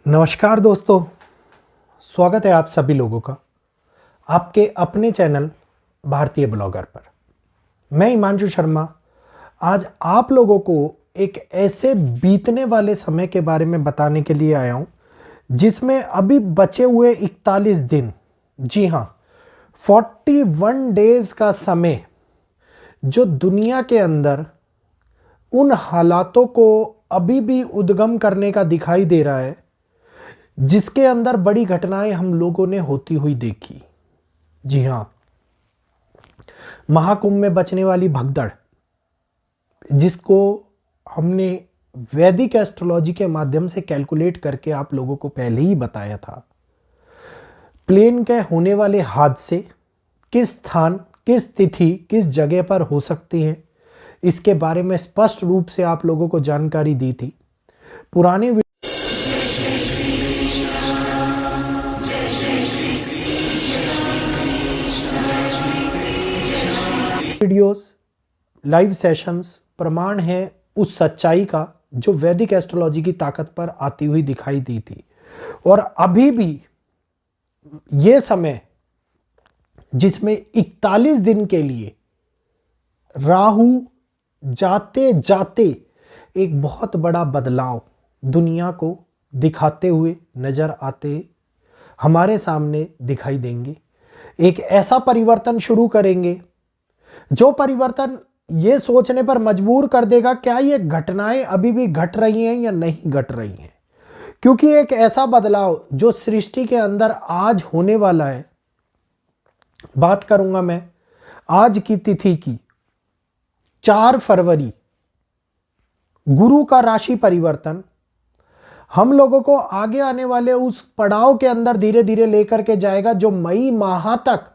नमस्कार दोस्तों, स्वागत है आप सभी लोगों का आपके अपने चैनल भारतीय ब्लॉगर पर। मैं हिमांशु शर्मा आज आप लोगों को एक ऐसे बीतने वाले समय के बारे में बताने के लिए आया हूं जिसमें अभी बचे हुए 41 दिन, जी हां 41 डेज का समय जो दुनिया के अंदर उन हालातों को अभी भी उद्गम करने का दिखाई दे रहा है जिसके अंदर बड़ी घटनाएं हम लोगों ने होती हुई देखी। जी हां, महाकुंभ में बचने वाली भगदड़, जिसको हमने वैदिक एस्ट्रोलॉजी के माध्यम से कैलकुलेट करके आप लोगों को पहले ही बताया था। प्लेन के होने वाले हादसे किस स्थान, किस तिथि, किस जगह पर हो सकती हैं, इसके बारे में स्पष्ट रूप से आप लोगों को जानकारी दी थी। पुराने वीडियोस, लाइव सेशंस प्रमाण है उस सच्चाई का जो वैदिक एस्ट्रोलॉजी की ताकत पर आती हुई दिखाई दी थी। और अभी भी ये समय जिसमें 41 दिन के लिए राहु जाते जाते एक बहुत बड़ा बदलाव दुनिया को दिखाते हुए नजर आते हमारे सामने दिखाई देंगे। एक ऐसा परिवर्तन शुरू करेंगे जो परिवर्तन ये सोचने पर मजबूर कर देगा क्या ये घटनाएं अभी भी घट रही हैं या नहीं घट रही हैं, क्योंकि एक ऐसा बदलाव जो सृष्टि के अंदर आज होने वाला है। बात करूंगा मैं आज की तिथि की, 4 फरवरी, गुरु का राशि परिवर्तन हम लोगों को आगे आने वाले उस पड़ाव के अंदर धीरे धीरे लेकर के जाएगा जो मई माह तक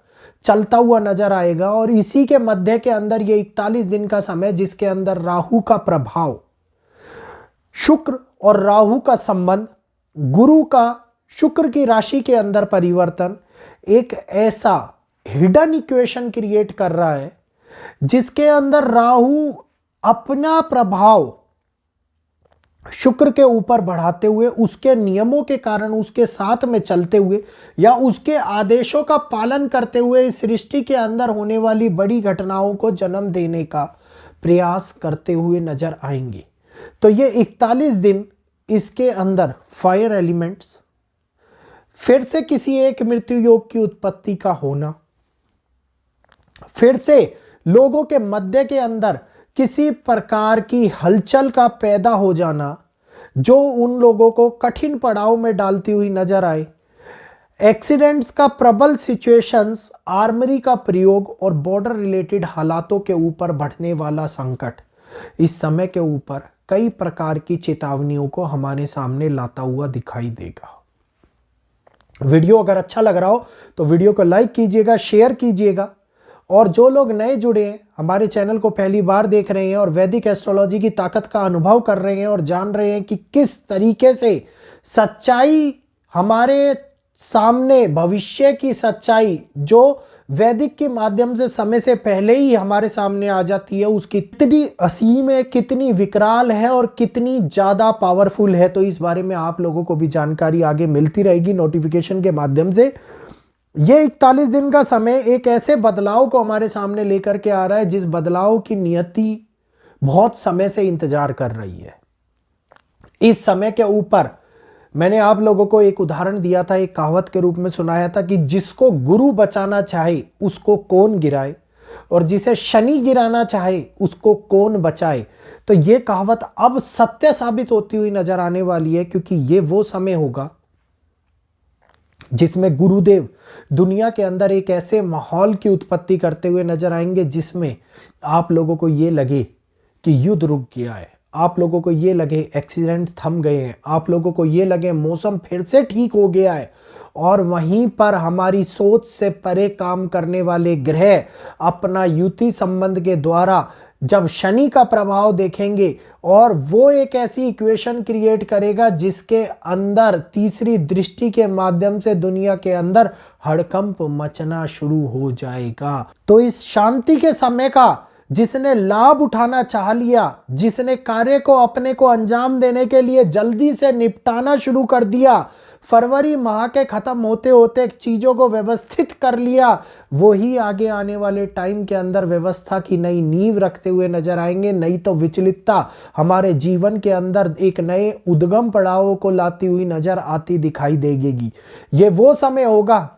चलता हुआ नजर आएगा। और इसी के मध्य के अंदर ये 41 दिन का समय जिसके अंदर राहु का प्रभाव, शुक्र और राहु का संबंध, गुरु का शुक्र की राशि के अंदर परिवर्तन एक ऐसा हिडन इक्वेशन क्रिएट कर रहा है जिसके अंदर राहु अपना प्रभाव शुक्र के ऊपर बढ़ाते हुए, उसके नियमों के कारण उसके साथ में चलते हुए या उसके आदेशों का पालन करते हुए इस सृष्टि के अंदर होने वाली बड़ी घटनाओं को जन्म देने का प्रयास करते हुए नजर आएंगे। तो ये 41 दिन इसके अंदर फायर एलिमेंट्स, फिर से किसी एक मृत्यु योग की उत्पत्ति का होना, फिर से लोगों के मध्य के अंदर किसी प्रकार की हलचल का पैदा हो जाना जो उन लोगों को कठिन पड़ाव में डालती हुई नजर आए, एक्सीडेंट्स का प्रबल सिचुएशंस, आर्मरी का प्रयोग और बॉर्डर रिलेटेड हालातों के ऊपर बढ़ने वाला संकट इस समय के ऊपर कई प्रकार की चेतावनियों को हमारे सामने लाता हुआ दिखाई देगा। वीडियो अगर अच्छा लग रहा हो तो वीडियो को लाइक कीजिएगा, शेयर कीजिएगा। और जो लोग नए जुड़े हैं, हमारे चैनल को पहली बार देख रहे हैं और वैदिक एस्ट्रोलॉजी की ताकत का अनुभव कर रहे हैं और जान रहे हैं कि किस तरीके से सच्चाई हमारे सामने, भविष्य की सच्चाई जो वैदिक के माध्यम से समय से पहले ही हमारे सामने आ जाती है, उसकी कितनी असीम है, कितनी विकराल है और कितनी ज़्यादा पावरफुल है। तो इस बारे में आप लोगों को भी जानकारी आगे मिलती रहेगी नोटिफिकेशन के माध्यम से। ये 41 दिन का समय एक ऐसे बदलाव को हमारे सामने लेकर के आ रहा है जिस बदलाव की नियति बहुत समय से इंतजार कर रही है। इस समय के ऊपर मैंने आप लोगों को एक उदाहरण दिया था, एक कहावत के रूप में सुनाया था कि जिसको गुरु बचाना चाहे उसको कौन गिराए और जिसे शनि गिराना चाहे उसको कौन बचाए। तो ये कहावत अब सत्य साबित होती हुई नजर आने वाली है, क्योंकि ये वो समय होगा जिसमें गुरुदेव दुनिया के अंदर एक ऐसे माहौल की उत्पत्ति करते हुए नजर आएंगे जिसमें आप लोगों को ये लगे कि युद्ध रुक गया है, आप लोगों को ये लगे एक्सीडेंट थम गए हैं, आप लोगों को ये लगे मौसम फिर से ठीक हो गया है। और वहीं पर हमारी सोच से परे काम करने वाले ग्रह अपना युति संबंध के द्वारा जब शनि का प्रभाव देखेंगे और वो एक ऐसी इक्वेशन क्रिएट करेगा जिसके अंदर तीसरी दृष्टि के माध्यम से दुनिया के अंदर हड़कंप मचना शुरू हो जाएगा। तो इस शांति के समय का जिसने लाभ उठाना चाह लिया, जिसने कार्य को अपने को अंजाम देने के लिए जल्दी से निपटाना शुरू कर दिया, फरवरी माह के खत्म होते होते चीजों को व्यवस्थित कर लिया, वही आगे आने वाले टाइम के अंदर व्यवस्था की नई नींव रखते हुए नजर आएंगे। नहीं तो विचलितता हमारे जीवन के अंदर एक नए उद्गम पड़ाव को लाती हुई नजर आती दिखाई देगी। ये वो समय होगा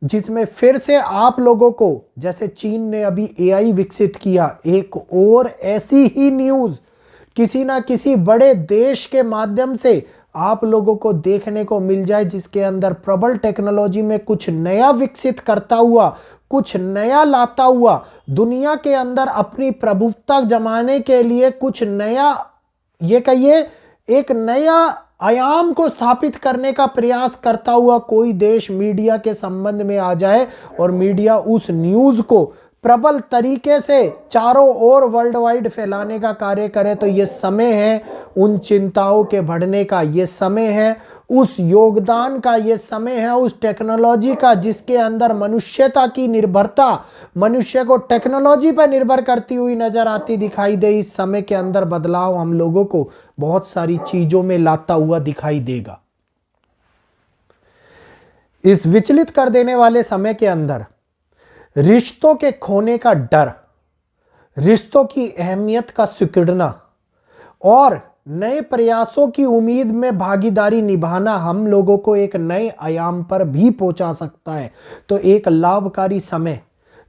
जिसमें फिर से आप लोगों को, जैसे चीन ने अभी एआई विकसित किया, एक और ऐसी ही न्यूज किसी ना किसी बड़े देश के माध्यम से आप लोगों को देखने को मिल जाए, जिसके अंदर प्रबल टेक्नोलॉजी में कुछ नया विकसित करता हुआ, कुछ नया लाता हुआ, दुनिया के अंदर अपनी प्रभुत्व जमाने के लिए कुछ नया, ये कहिए एक नया आयाम को स्थापित करने का प्रयास करता हुआ कोई देश मीडिया के संबंध में आ जाए और मीडिया उस न्यूज को प्रबल तरीके से चारों ओर वर्ल्ड वाइड फैलाने का कार्य करे, तो ये समय है उन चिंताओं के बढ़ने का, ये समय है उस योगदान का, ये समय है उस टेक्नोलॉजी का जिसके अंदर मनुष्यता की निर्भरता, मनुष्य को टेक्नोलॉजी पर निर्भर करती हुई नजर आती दिखाई दे। इस समय के अंदर बदलाव हम लोगों को बहुत सारी चीजों में लाता हुआ दिखाई देगा। इस विचलित कर देने वाले समय के अंदर रिश्तों के खोने का डर, रिश्तों की अहमियत का सिकुड़ना और नए प्रयासों की उम्मीद में भागीदारी निभाना हम लोगों को एक नए आयाम पर भी पहुंचा सकता है। तो एक लाभकारी समय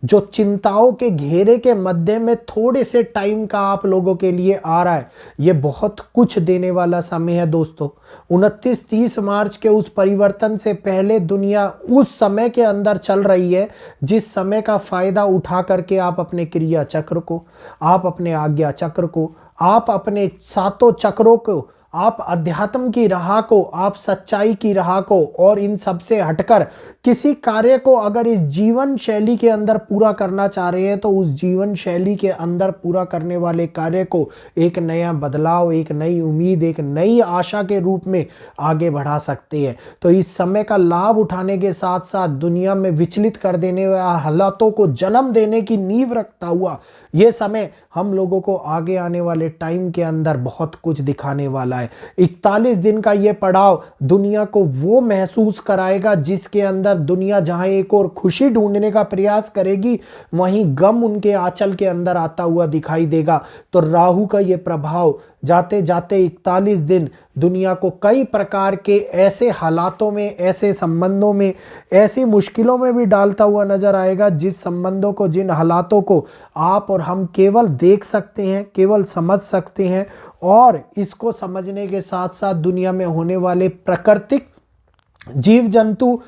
जो चिंताओं के घेरे के मध्य में थोड़े से टाइम का आप लोगों के लिए आ रहा है, ये बहुत कुछ देने वाला समय है दोस्तों। 29-30 मार्च के उस परिवर्तन से पहले दुनिया उस समय के अंदर चल रही है जिस समय का फायदा उठा करके आप अपने क्रिया चक्र को, आप अपने आज्ञा चक्र को, आप अपने सातों चक्रों को, आप अध्यात्म की राह को, आप सच्चाई की राह को और इन सब से हटकर किसी कार्य को अगर इस जीवन शैली के अंदर पूरा करना चाह रहे हैं, तो उस जीवन शैली के अंदर पूरा करने वाले कार्य को एक नया बदलाव, एक नई उम्मीद, एक नई आशा के रूप में आगे बढ़ा सकते हैं। तो इस समय का लाभ उठाने के साथ साथ दुनिया में विचलित कर देने वाले हालातों को जन्म देने की नींव रखता हुआ ये समय हम लोगों को आगे आने वाले टाइम के अंदर बहुत कुछ दिखाने वाला है। 41 दिन का ये पड़ाव दुनिया को वो महसूस कराएगा जिसके अंदर दुनिया जहां एक और खुशी ढूंढने का प्रयास करेगी, वहीं गम उनके आंचल के अंदर आता हुआ दिखाई देगा। तो राहु का ये प्रभाव जाते जाते 41 दिन दुनिया को कई प्रकार के ऐसे हालातों में, ऐसे संबंधों में, ऐसी मुश्किलों में भी डालता हुआ नजर आएगा जिस संबंधों को, जिन हालातों को आप और हम केवल देख सकते हैं, केवल समझ सकते हैं। और इसको समझने के साथ साथ दुनिया में होने वाले प्राकृतिक, जीव जंतु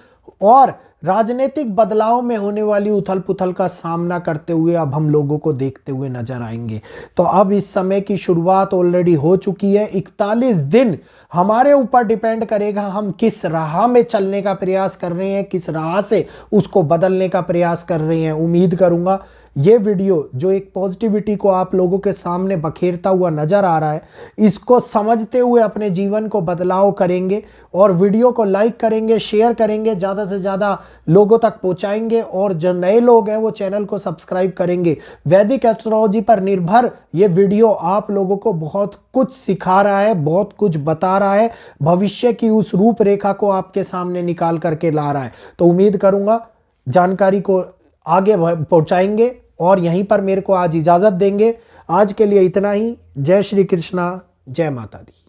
और राजनीतिक बदलाव में होने वाली उथल पुथल का सामना करते हुए अब हम लोगों को देखते हुए नजर आएंगे। तो अब इस समय की शुरुआत ऑलरेडी हो चुकी है। 41 दिन हमारे ऊपर डिपेंड करेगा हम किस राह में चलने का प्रयास कर रहे हैं, किस राह से उसको बदलने का प्रयास कर रहे हैं। उम्मीद करूंगा ये वीडियो जो एक पॉजिटिविटी को आप लोगों के सामने बखेरता हुआ नजर आ रहा है, इसको समझते हुए अपने जीवन को बदलाव करेंगे और वीडियो को लाइक करेंगे, शेयर करेंगे, ज़्यादा से ज़्यादा लोगों तक पहुंचाएंगे और जो नए लोग हैं वो चैनल को सब्सक्राइब करेंगे। वैदिक एस्ट्रोलॉजी पर निर्भर ये वीडियो आप लोगों को बहुत कुछ सिखा रहा है, बहुत कुछ बता रहा है, भविष्य की उस रूपरेखा को आपके सामने निकाल करके ला रहा है। तो उम्मीद करूंगा जानकारी को आगे पहुंचाएंगे और यहीं पर मेरे को आज इजाज़त देंगे। आज के लिए इतना ही। जय श्री कृष्णा, जय माता दी।